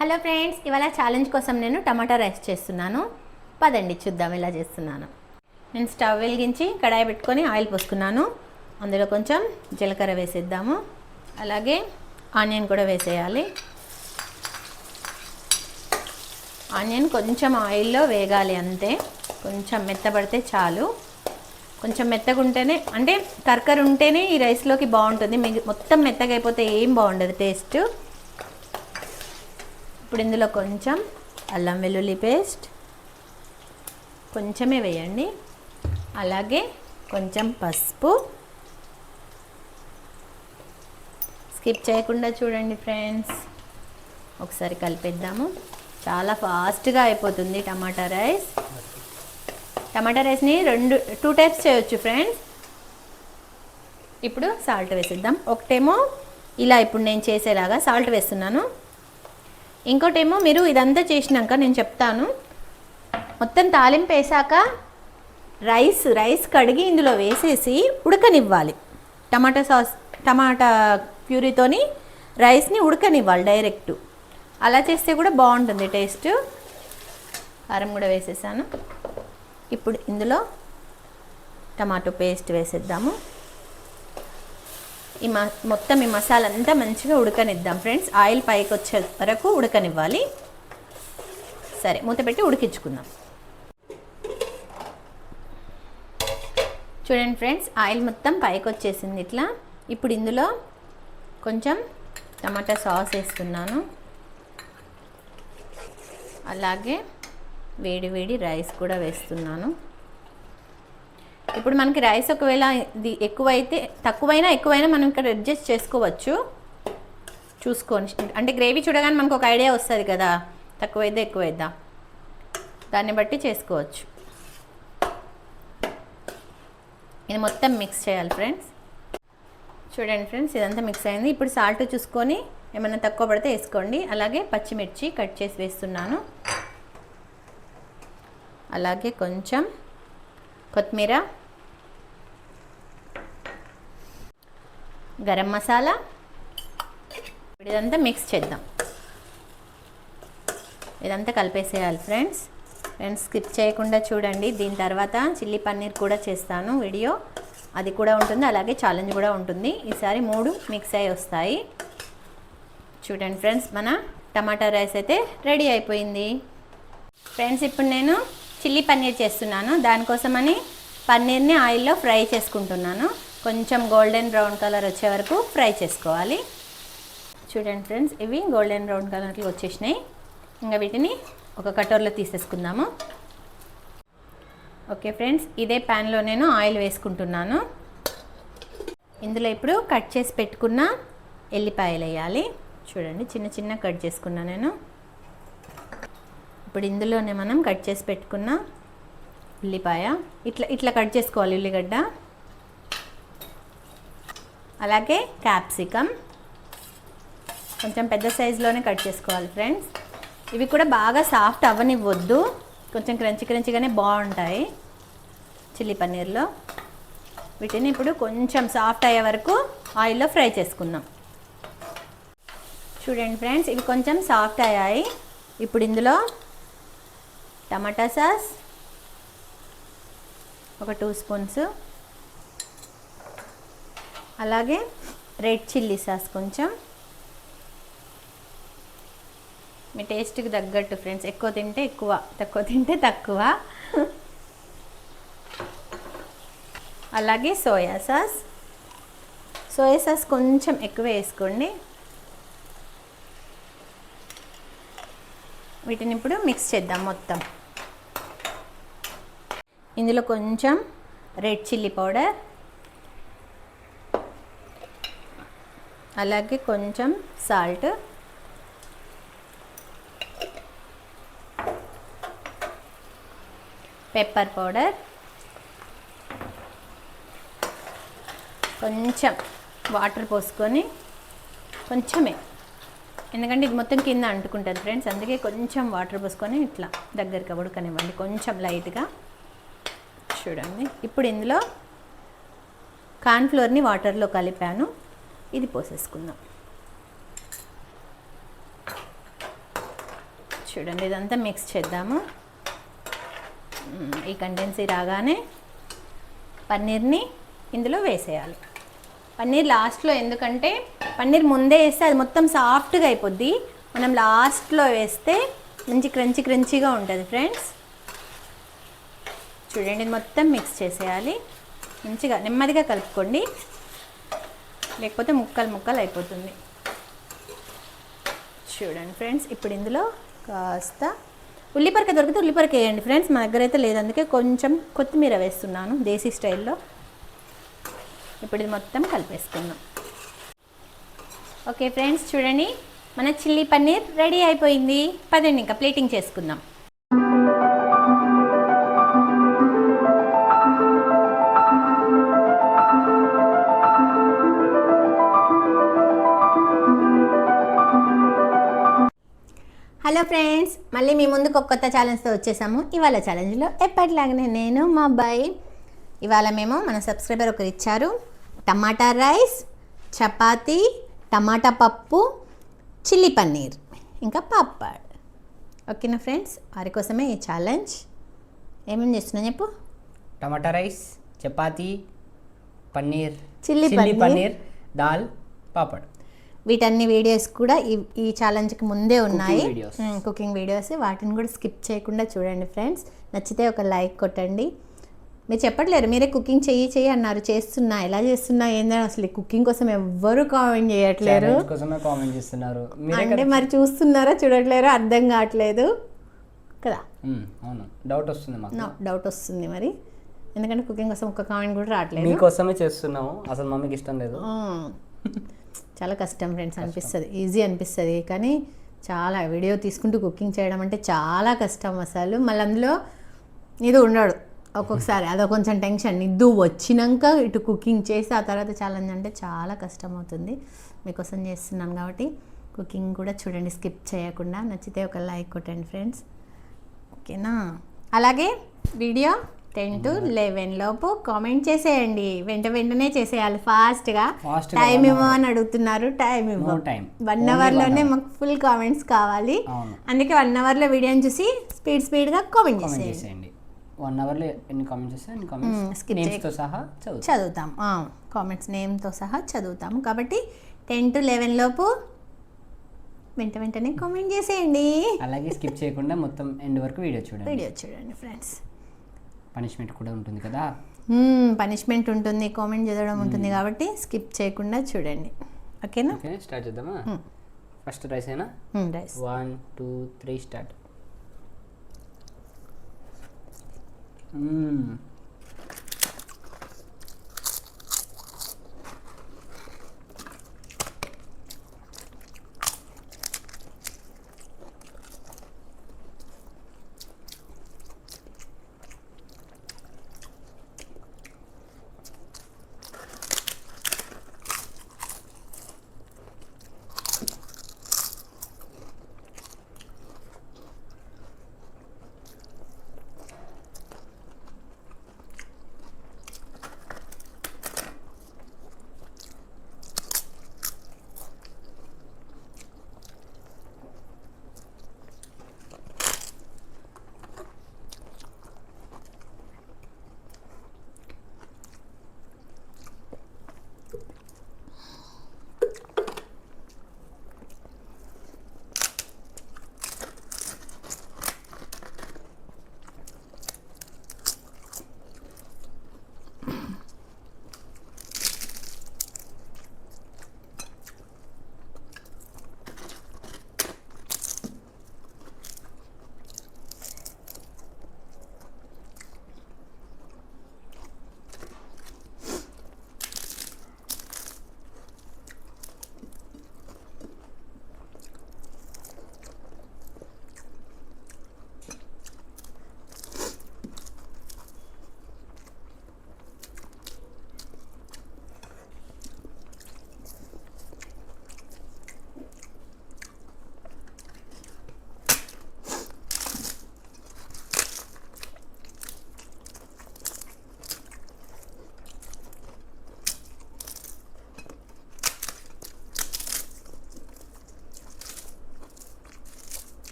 Hello friends, ఇవాళ challenge కోసం నేను టమాటా రైస్ చేస్తున్నాను. పదండి చూద్దాం ఎలా చేస్తున్నాను. నేను స్టవ్ వెలిగించి కడాయి పెట్టుకొని ఆయిల్ పోసుకున్నాను. అందులో కొంచెం జీలకర్ర వేసేద్దాము. అలాగే ఆనియన్ కూడా వేసేయాలి. ఆనియన్ కొంచెం ఆయిల్లో వేగాలి అంతే. కొంచెం మెత్తబడితే చాలు. కొంచెం మెత్తగా ఉంటేనే, అంటే కర్కర ఉంటేనే ఈ రైస్లోకి బాగుంటుంది. మొత్తం మెత్తగా అయిపోతే ఏం బాగుండదు టేస్ట్. ఇప్పుడు ఇందులో కొంచెం అల్లం వెల్లుల్లి పేస్ట్ కొంచెమే వేయండి. అలాగే కొంచెం పసుపు. స్కిప్ చేయకుండా చూడండి ఫ్రెండ్స్. ఒకసారి కలిపేద్దాము. చాలా ఫాస్ట్గా అయిపోతుంది టమాటా రైస్. టమాటా రైస్ని 2 టైప్స్ చేయొచ్చు ఫ్రెండ్స్. ఇప్పుడు సాల్ట్ వేసేద్దాం. ఒకటేమో ఇలా ఇప్పుడు నేను చేసేలాగా సాల్ట్ వేస్తున్నాను. ఇంకోటేమో మీరు ఇదంతా చేసినాక నేను చెప్తాను. మొత్తం తాలింపు వేసాక రైస్ కడిగి ఇందులో వేసేసి ఉడకనివ్వాలి. టమాటా ప్యూరీతోని రైస్ని ఉడకనివ్వాలి డైరెక్ట్. అలా చేస్తే కూడా బాగుంటుంది టేస్ట్. కారం కూడా వేసేసాను. ఇప్పుడు ఇందులో టమాటో పేస్ట్ వేసేద్దాము. మొత్తం ఈ మసాలా అంతా మంచిగా ఉడకనిద్దాం ఫ్రెండ్స్. ఆయిల్ పైకి వచ్చే వరకు ఉడకనివ్వాలి. సరే, మూత పెట్టి ఉడికించుకుందాం. చూడండి ఫ్రెండ్స్, ఆయిల్ మొత్తం పైకి వచ్చేసింది ఇట్లా. ఇప్పుడు ఇందులో కొంచెం టమాటా సాస్ వేస్తున్నాను. అలాగే వేడి వేడి రైస్ కూడా వేస్తున్నాను. ఇప్పుడు మనకి రైస్ ఒకవేళ ఇది ఎక్కువైనా మనం ఇక్కడ అడ్జస్ట్ చేసుకోవచ్చు. చూసుకొని, అంటే గ్రేవీ చూడగానే మనకు ఒక ఐడియా వస్తుంది కదా, తక్కువైద్దా ఎక్కువైద్దా, దాన్ని బట్టి చేసుకోవచ్చు. ఇది మొత్తం మిక్స్ చేయాలి ఫ్రెండ్స్. చూడండి ఫ్రెండ్స్, ఇదంతా మిక్స్ అయింది. ఇప్పుడు సాల్ట్ చూసుకొని ఏమైనా తక్కువ పడితే వేసుకోండి. అలాగే పచ్చిమిర్చి కట్ చేసి వేస్తున్నాను. అలాగే కొంచెం కొత్తిమీర, గరం మసాలా. ఇదంతా మిక్స్ చేద్దాం. ఇదంతా కలిపేసేయాలి ఫ్రెండ్స్. స్కిప్ చేయకుండా చూడండి. దీని తర్వాత చిల్లీ పన్నీర్ కూడా చేస్తాను వీడియో, అది కూడా ఉంటుంది. అలాగే ఛాలెంజ్ కూడా ఉంటుంది. ఈసారి 3 మిక్స్ అయ్యి వస్తాయి. చూడండి ఫ్రెండ్స్, మన టమాటా రైస్ అయితే రెడీ అయిపోయింది ఫ్రెండ్స్. ఇప్పుడు నేను చిల్లీ పన్నీర్ చేస్తున్నాను. దానికోసమని పన్నీర్ని ఆయిల్లో ఫ్రై చేసుకుంటున్నాను. కొంచెం గోల్డెన్ బ్రౌన్ కలర్ వచ్చే వరకు ఫ్రై చేసుకోవాలి. చూడండి ఫ్రెండ్స్, ఇవి గోల్డెన్ బ్రౌన్ కలర్కి వచ్చేసినాయి. ఇంకా వీటిని ఒక కటోర్లో తీసేసుకుందాము. ఓకే ఫ్రెండ్స్, ఇదే ప్యాన్లో నేను ఆయిల్ వేసుకుంటున్నాను. ఇందులో ఇప్పుడు కట్ చేసి పెట్టుకున్న ఎల్లిపాయలు వేయాలి. చూడండి, చిన్న చిన్న కట్ చేసుకున్నా నేను. ఇప్పుడు ఇందులోనే మనం కట్ చేసి పెట్టుకున్న ఉల్లిపాయ ఇట్లా కట్ చేసుకోవాలి. ఉల్లిగడ్డ, అలాగే క్యాప్సికమ్ కొంచెం పెద్ద సైజులోనే కట్ చేసుకోవాలి ఫ్రెండ్స్. ఇవి కూడా బాగా సాఫ్ట్ అవ్వనివ్వద్దు, కొంచెం క్రంచిగానే బాగుంటాయి చిల్లీ పన్నీర్లో. వీటిని ఇప్పుడు కొంచెం సాఫ్ట్ అయ్యే వరకు ఆయిల్లో ఫ్రై చేసుకుందాం. చూడండి ఫ్రెండ్స్, ఇవి కొంచెం సాఫ్ట్ అయ్యాయి. ఇప్పుడు ఇందులో టమాటా సాస్ ఒక 2 స్పూన్స్, అలాగే రెడ్ చిల్లీ సాస్ కొంచెం, మీ టేస్ట్కి తగ్గట్టు ఫ్రెండ్స్. ఎక్కువ తింటే ఎక్కువ, తక్కువ తింటే తక్కువ. అలాగే సోయా సాస్ కొంచెం ఎక్కువ వేసుకోండి. వీటిని ఇప్పుడు మిక్స్ చేద్దాం మొత్తం. ఇందులో కొంచెం రెడ్ చిల్లీ పౌడర్, అలాగే కొంచెం సాల్ట్, పెప్పర్ పౌడర్, కొంచెం వాటర్ పోసుకొని, కొంచెమే, ఎందుకంటే ఇది మొత్తం కింద అంటుకుంటుంది ఫ్రెండ్స్, అందుకే కొంచెం వాటర్ పోసుకొని ఇట్లా దగ్గరికి ఉడకనివ్వండి కొంచెం లైట్గా. చూడండి, ఇప్పుడు ఇందులో కార్న్ఫ్లోర్ని వాటర్లో కలిపాను, ఇది పోసేసుకుందాం. చూడండి ఇదంతా మిక్స్ చేద్దాము. ఈ కంటెన్సీ రాగానే పన్నీర్ని ఇందులో వేసేయాలి. పన్నీర్ లాస్ట్లో, ఎందుకంటే పన్నీర్ ముందే వేస్తే అది మొత్తం సాఫ్ట్గా అయిపోద్ది. మనం లాస్ట్లో వేస్తే మంచి క్రంచీగా ఉంటుంది ఫ్రెండ్స్. చూడండి ఇది మొత్తం మిక్స్ చేసేయాలి. మంచిగా నెమ్మదిగా కలుపుకోండి, లేకపోతే ముక్కలు అయిపోతుంది. చూడండి ఫ్రెండ్స్, ఇప్పుడు ఇందులో కాస్త ఉల్లిపరక దొరికితే ఉల్లిపరక వేయండి ఫ్రెండ్స్. మా దగ్గర అయితే లేదు, అందుకే కొంచెం కొత్తిమీర వేస్తున్నాను దేశీ స్టైల్లో. ఇప్పుడు ఇది మొత్తం కలిపేసుకుందాం. ఓకే ఫ్రెండ్స్, చూడండి మన చిల్లీ పన్నీర్ రెడీ అయిపోయింది. పదండి ఇంకా ప్లేటింగ్ చేసుకుందాం. హలో ఫ్రెండ్స్, మళ్ళీ మీ ముందుకు ఒక కొత్త ఛాలెంజ్తో వచ్చేసాము. ఇవాళ ఛాలెంజ్లో ఎప్పటిలాగానే నేను మా అబ్బాయి, ఇవాళ మేము మన సబ్స్క్రైబర్ ఒకరు ఇచ్చారు టమాటా రైస్, చపాతీ, టమాటా పప్పు, చిల్లీ పన్నీర్, ఇంకా పాపడ్. ఓకేనా ఫ్రెండ్స్, వారి కోసమే ఈ ఛాలెంజ్. ఏమేమి చేస్తున్నా చెప్పు. Tomato rice, chapati, paneer, chilli paneer, dal, papad. వీటన్ని వీడియోస్ కూడా ఈ ఛాలెంజ్కి ముందే ఉన్నాయి, కుకింగ్ వీడియోస్. వాటిని కూడా స్కిప్ చేయకుండా చూడండి ఫ్రెండ్స్. నచ్చితే ఒక లైక్ కొట్టండి. మీరు చెప్పట్లేరు, మీరే కుకింగ్ చెయ్యి అన్నారు. చేస్తున్నా, ఎలా చేస్తున్నా ఏందని అసలు కుకింగ్ కోసం ఎవ్వరు కామెంట్ చేయట్లేరు. అంటే మరి చూస్తున్నారా చూడట్లేరు అర్థం కావట్లేదు కదా. డౌట్ వస్తుంది మాకు, డౌట్ వస్తుంది మరి, ఎందుకంటే కుకింగ్ కోసం ఒక కామెంట్ కూడా రావట్లేదు. మీకోసమే చేస్తున్నాము, అసలు మమ్మీకి ఇష్టం లేదు. చాలా కష్టం ఫ్రెండ్స్ అనిపిస్తుంది, ఈజీ అనిపిస్తుంది, కానీ చాలా వీడియో తీసుకుంటూ కుకింగ్ చేయడం అంటే చాలా కష్టం అసలు. మళ్ళీ అందులో ఇది ఉండడు ఒక్కొక్కసారి, అదో కొంచెం టెన్షన్. నిద్దు వచ్చినాక ఇటు కుకింగ్ చేసి ఆ తర్వాత ఛాలెంజ్ అంటే చాలా కష్టం అవుతుంది. మీకోసం చేస్తున్నాను కాబట్టి కుకింగ్ కూడా చూడండి స్కిప్ చేయకుండా. నచ్చితే ఒక లైక్ కొట్టండి ఫ్రెండ్స్, ఓకేనా. అలాగే వీడియో 10 to 11 లోపు కామెంట్ చేసేయండి. వెంటనే చేసేయాలి ఫాస్ట్గా. టైం ఇవ్వమని అడుగుతున్నారు, టైం ఇవ్వం. 1 అవర్లోనే మాకు ఫుల్ కామెంట్స్ కావాలి. అందుకే 1 అవర్లో వీడియోని చూసి స్పీడ్గా కామెంట్ చేసేయండి. 1 అవర్లో ఎన్ని కామెంట్స్ చేస్తే అన్ని కామెంట్స్ నేమ్స్తో సహా చదువుతాం. కామెంట్స్ నేమ్తో సహా చదువుతాము. కాబట్టి 10 to 11 లోపు వెంటనే కామెంట్ చేసేయండి. అలాగే స్కిప్ చేయకుండా మొత్తం ఎండ్ వరకు వీడియో చూడండి ఫ్రెండ్స్. పనిష్మెంట్ కూడా ఉంటుంది కదా. పనిష్మెంట్ ఉంటుంది, కామెంట్ చదవడం ఉంటుంది, కాబట్టి స్కిప్ చేయకుండా చూడండి. ఓకేనా. స్టార్ట్ చేద్దామా. ఫస్ట్ రైస్ అయినా. Rice 1 2 3 start.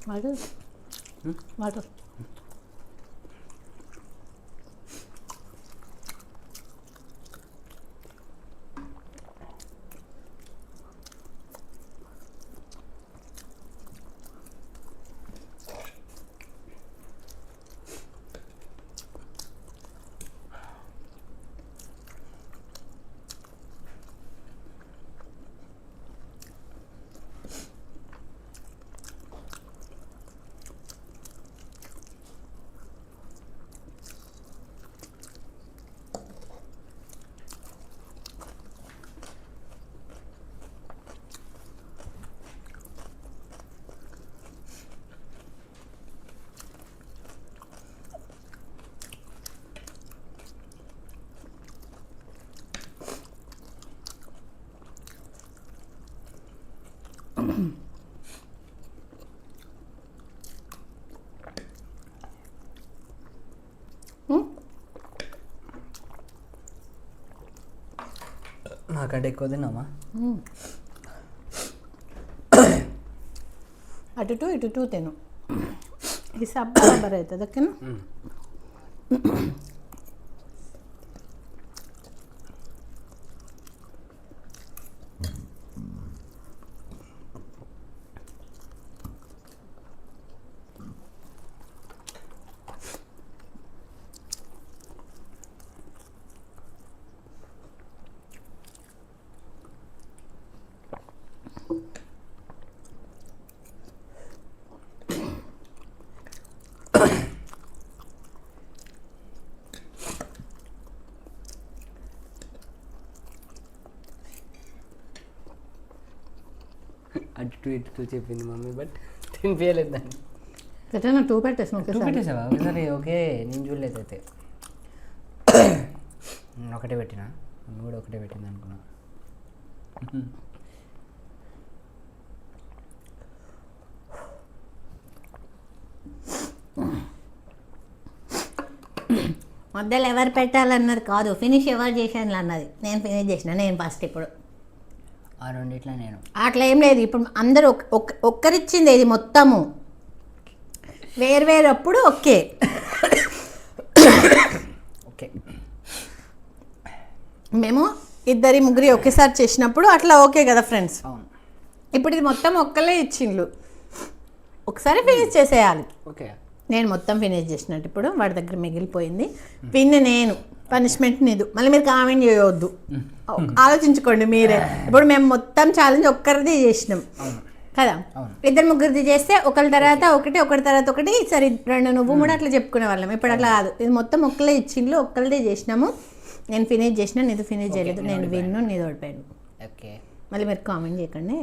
వాటర్ వాటర్ నాకంటే ఎక్కువ తిన్నామా? అటు టూ ఇటు టూ తిను. ఈ సబ్ బరాబర్ అవుతుంది ఓకేనా. అటు ఇటు చెప్పింది మమ్మీ, బట్ తినిపించలేదు దాన్ని. ఎట్లా టూ పెట్టేసి టూ ఒకేసారి. పెట్టేసావా ఒకసారి? ఓకే, నేను చూడలేదు అయితే. నేను ఒకటే పెట్టినా, మమ్మీ కూడా ఒకటే పెట్టింది అనుకున్నా. మధ్యలో ఎవరు పెట్టాలన్నది కాదు, ఫినిష్ ఎవరు చేశాను అన్నది. నేను ఫినిష్ చేసిన, నేను ఫస్ట్. ఇప్పుడు ఆ రెండిట్లా నేను అట్లా ఏం లేదు. ఇప్పుడు అందరూ ఒక్కరిచ్చింది ఇది మొత్తము, వేరు ఓకే. ఓకే, మేము ఇద్దరి ముగ్గురి ఒకేసారి చేసినప్పుడు అట్లా ఓకే కదా ఫ్రెండ్స్. అవును. ఇప్పుడు ఇది మొత్తం ఒక్కలే ఇచ్చిండ్లు, ఒకసారి ఫినిష్ చేసేయాలి. ఓకే, నేను మొత్తం ఫినిష్ చేసినట్టు. ఇప్పుడు వాడి దగ్గర మిగిలిపోయింది. విన్ నేను, పనిష్మెంట్ నీదు. మళ్ళీ మీరు కామెంట్ చేయవద్దు, ఆలోచించుకోండి మీరే. ఇప్పుడు మేము మొత్తం ఛాలెంజ్ ఒక్కరిది చేసినాం కదా, ఇద్దరు ముగ్గురిది చేస్తే ఒకరి తర్వాత ఒకటి, ఒకరి తర్వాత ఒకటి, సరే రెండు నువ్వు మూడు అట్లా చెప్పుకునే వాళ్ళం. ఇప్పుడు అట్లా కాదు, ఇది మొత్తం ఒక్కలే ఇచ్చిండ్లు, ఒక్కరిదే చేసినాము. నేను ఫినిష్ చేసిన, నీది ఫినిష్ చేయలేదు. నేను విన్ను, నీది ఓడిపోయాను. ఓకే, మళ్ళీ మీరు కామెంట్ చేయకండి.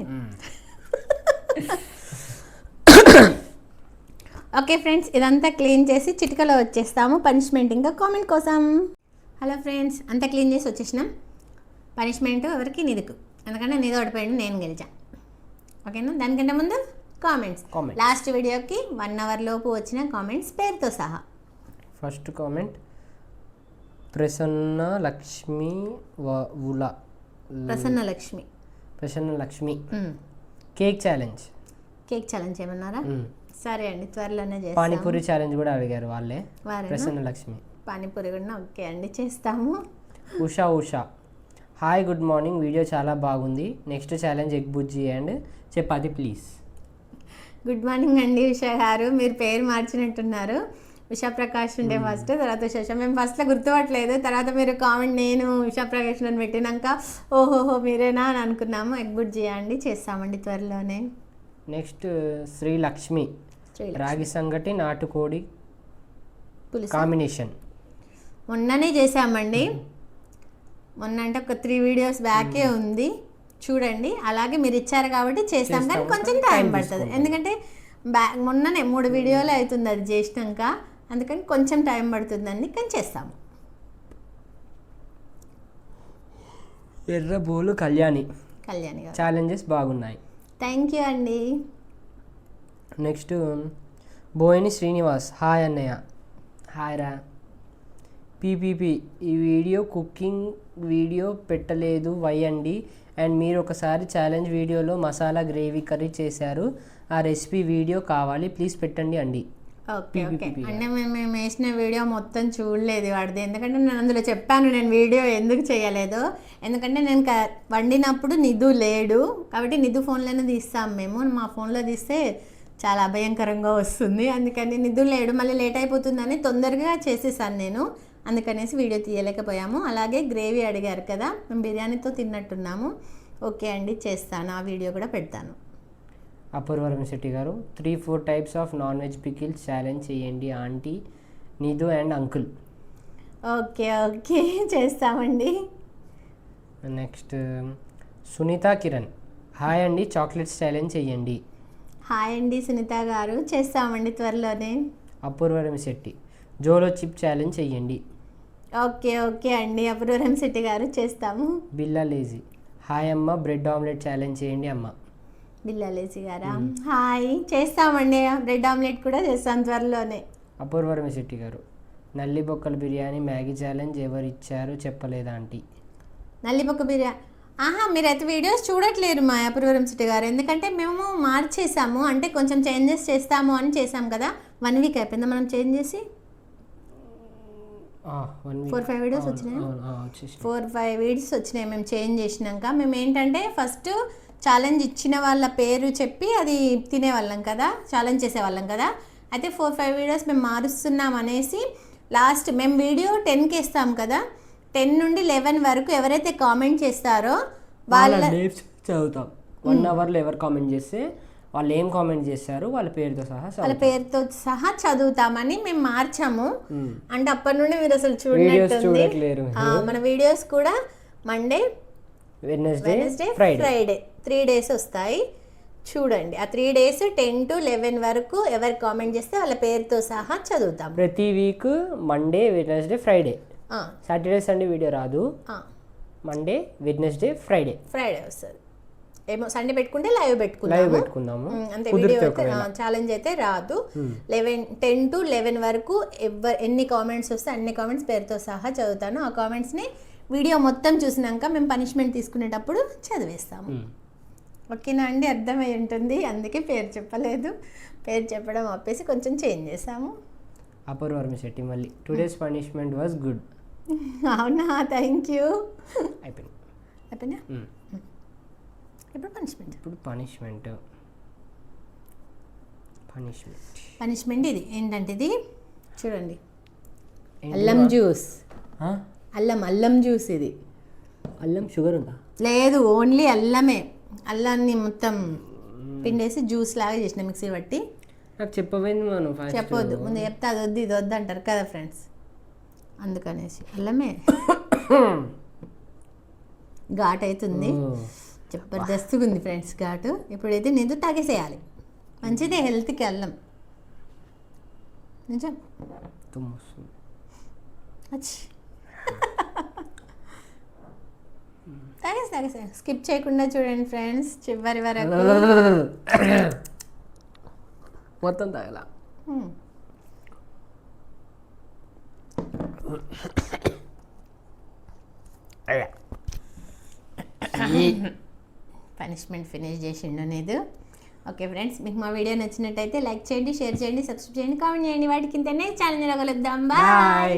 ఓకే ఫ్రెండ్స్, ఇదంతా క్లీన్ చేసి చిటికలో వచ్చేస్తాము పనిష్మెంట్ ఇంకా కామెంట్ కోసం. హలో ఫ్రెండ్స్, అంతా క్లీన్ చేసి వచ్చేసినాం. పనిష్మెంట్ ఎవరికి? నిధుకు. ఎందుకంటే నిధు ఓడిపోయింది, నేను గెలిచా. ఓకేనా? దానికంటే ముందు కామెంట్స్. లాస్ట్ వీడియోకి 1 hour లోపు వచ్చిన కామెంట్స్ పేరుతో సహా. First comment Prasanna Lakshmi Prasanna Lakshmi cake challenge. Cake challenge ఏమన్నారా? సరే అండి, త్వరలోనే చేస్తాము. పానీపూరి ఛాలెంజ్ కూడా అడిగారు వాళ్ళే, ప్రసన్న లక్ష్మి. పానీపూరి కూడా ఓకే అండి, చేస్తాము. Usha hi, good morning. Video చాలా బాగుంది. Next challenge egg Bujji and chapati please. Good morning అండి ఉషా గారు, మీరు పేరు మార్చినట్టున్నారు. ఉషా ప్రకాష్ ఉండే ఫస్ట్, తర్వాత ఉషా. మేము ఫస్ట్లో గుర్తుపట్టలేదు, తర్వాత మీరు కామెంట్ నేను ఉషా ప్రకాష్ అని పెట్టినాక ఓహోహో మీరేనా అని అనుకున్నాము. ఎగ్ బుజ్జి అండి, చేస్తామండి త్వరలోనే. నెక్స్ట్ శ్రీలక్ష్మి రాగి సంగటి నాటుకోడి కాంబినేషన్. మొన్ననే చేసామండి, మొన్న అంటే ఒక 3 videos బ్యాకే ఉంది, చూడండి. అలాగే మీరు ఇచ్చారు కాబట్టి చేసాం, కానీ కొంచెం టైం పడుతుంది. ఎందుకంటే మొన్ననే 3 videos అవుతుంది అది చేసినాక, అందుకని కొంచెం టైం పడుతుందండి, కానీ చేస్తాము. ఎర్రబోలు కళ్యాణి గారు ఛాలెంజెస్ బాగున్నాయి. థ్యాంక్ యూ అండి. నెక్స్ట్ బోయిని శ్రీనివాస్ హాయ్ అన్నయ్య. హాయ్ రా. పీపీపీ ఈ వీడియో కుకింగ్ వీడియో పెట్టలేదు వై అండి. అండ్ మీరు ఒకసారి ఛాలెంజ్ వీడియోలో మసాలా గ్రేవీ కర్రీ చేశారు, ఆ రెసిపీ వీడియో కావాలి ప్లీజ్ పెట్టండి అండి. ఓకే ఓకే, అంటే మేము వేసిన వీడియో మొత్తం చూడలేదు వాడిది, ఎందుకంటే నేను అందులో చెప్పాను నేను వీడియో ఎందుకు చేయలేదు. ఎందుకంటే నేను వండినప్పుడు నిధు లేడు కాబట్టి నిధు ఫోన్లోనే తీస్తాం మేము. మా ఫోన్లో తీస్తే చాలా అభయంకరంగా వస్తుంది, అందుకని నిధు లేడు, మళ్ళీ లేట్ అయిపోతుందని తొందరగా చేసేసాను నేను, అందుకనేసి వీడియో తీయలేకపోయాము. అలాగే గ్రేవీ అడిగారు కదా, మేము బిర్యానీతో తిన్నట్టున్నాము. ఓకే అండి, చేస్తాను, ఆ వీడియో కూడా పెడతాను. అపూర్వరం శెట్టి గారు 3-4 types of non veg pickles challenge చేయండి aunty, Nidhu and uncle. Okay okay, చేస్తామండి. నెక్స్ట్ సునీత కిరణ్ హాయ్ అండి, చాక్లెట్స్ ఛాలెంజ్ చేయండి. హాయ్ అండి సునీత గారు, చేస్తామండి త్వరలోనే. అపూర్వరం శెట్టి జోలో చిప్ ఛాలెంజ్ చేయండి. ఓకే ఓకే అండి, అపూర్వరం శెట్టి గారు, చేస్తాము. బిల్లా లేజీ హాయ్ అమ్మ, బ్రెడ్ ఆమ్లెట్ ఛాలెంజ్ చేయండి అమ్మ. బిల్లా లేజీ గారా, హాయ్, చేస్తామండి. బ్రెడ్ ఆమ్లెట్ కూడా చేస్తాం త్వరలోనే. అపూర్వరం శెట్టి గారు నల్లి బొక్కల బిర్యానీ మ్యాగీ ఛాలెంజ్ ఎవరు ఇచ్చారు చెప్పలేదా ఆంటీ. నల్లిపొక్క బిర్యానీ ఆహా, మీరైతే వీడియోస్ చూడట్లేరు మా అపూర్వరం సిటీ గారు, ఎందుకంటే మేము మార్చేసాము, అంటే కొంచెం చేంజెస్ చేస్తాము అని చేసాం కదా. 1 వీక్ అయిపోయిందా మనం చేంజ్ చేసి? 4-5 వీడియోస్ వచ్చినాయి. 4-5 వీడియోస్ వచ్చినాయి మేము చేంజ్ చేసినాక. మేము ఏంటంటే ఫస్ట్ ఛాలెంజ్ ఇచ్చిన వాళ్ళ పేరు చెప్పి అది తినేవాళ్ళం కదా, ఛాలెంజ్ చేసేవాళ్ళం కదా. అయితే 4-5 వీడియోస్ మేము మారుస్తున్నాం అనేసి లాస్ట్ మేము వీడియో 10కి ఇస్తాం కదా, 10 నుండి 11 వరకు ఎవరైతే కామెంట్ చేస్తారో వాళ్ళ నేమ్స్ చదువుతాం. 1 అవర్లో ఎవరు కామెంట్ చేస్తే వాళ్ళు ఏం కామెంట్ చేశారు వాళ్ళ పేరుతో సహా చదువుతామని మేము మార్చాము. అంటే అప్పటి నుండి మీరు అసలు చూడట్లేదు. మన వీడియోస్ కూడా మండే, వెడ్నెస్డే, ఫ్రైడే 3 డేస్ వస్తాయి. చూడండి, ఆ 3 డేస్ 10 to 11 వరకు ఎవరు కామెంట్ చేస్తే వాళ్ళ పేరుతో సహా చదువుతాం. ప్రతి week Monday, Wednesday, Friday, Saturday Sunday video రాదు. మండే, వెడ్నెస్డే, ఫ్రైడే వస్తుంది. ఏమో సండే పెట్టుకుంటే లైవ్ పెట్టుకుందాము. అంతే, వీడియో అయితే ఛాలెంజ్ అయితే రాదు. 10 to 11 వరకు ఎన్ని కామెంట్స్ వస్తే అన్ని కామెంట్స్ పేరుతో సహా చదువుతాను. ఆ కామెంట్స్ని వీడియో మొత్తం చూసినాక మేము పనిష్మెంట్ తీసుకునేటప్పుడు చదివేస్తాము. ఓకేనా అండి? అర్థమై ఉంటుంది, అందుకే పేరు చెప్పలేదు. పేరు చెప్పడం ఆపేసి కొంచెం చేంజ్ చేసాము. అపూర్వరం శెట్టి మళ్ళీ టుడేస్ పనిష్మెంట్ వాజ్ గుడ్. అవునా? Thank you. అయిపోయినా? ఇప్పుడు పనిష్మెంట్ ఇది ఏంటంటే, ఇది చూడండి, అల్లం జ్యూస్. అల్లం జ్యూస్. ఇది అల్లం షుగర్ ఉందా? లేదు, ఓన్లీ అల్లమే. అల్లాన్ని మొత్తం పిండేసి జ్యూస్ లాగా చేసిన మిక్సీ పట్టి. నాకు చెప్పవేంది మనం? చెప్పొద్దు, ముందు చెప్తే అది వద్దు ఇది వద్దు అంటారు కదా ఫ్రెండ్స్, అందుకనేసి. అల్లమే ఘాట్ అవుతుంది, జబర్దస్తుగా ఉంది ఫ్రెండ్స్ ఘాటు. ఇప్పుడైతే నిందు తాగేసేయాలి. మంచిదే హెల్త్కి అల్లం, నిజం. తాగేసి స్కిప్ చేయకుండా చూడండి ఫ్రెండ్స్, చివరి వరకు మొత్తం తాగల. పనిష్మెంట్ ఫినిష్ చేసిండు అనేది. ఓకే ఫ్రెండ్స్, మీకు మా వీడియో నచ్చినట్టయితే లైక్ చేయండి, షేర్ చేయండి, సబ్స్క్రైబ్ చేయండి, కామెంట్ చేయండి. వాటికి ఇంతనే ఛానల్ కలుద్దాం. బాయ్.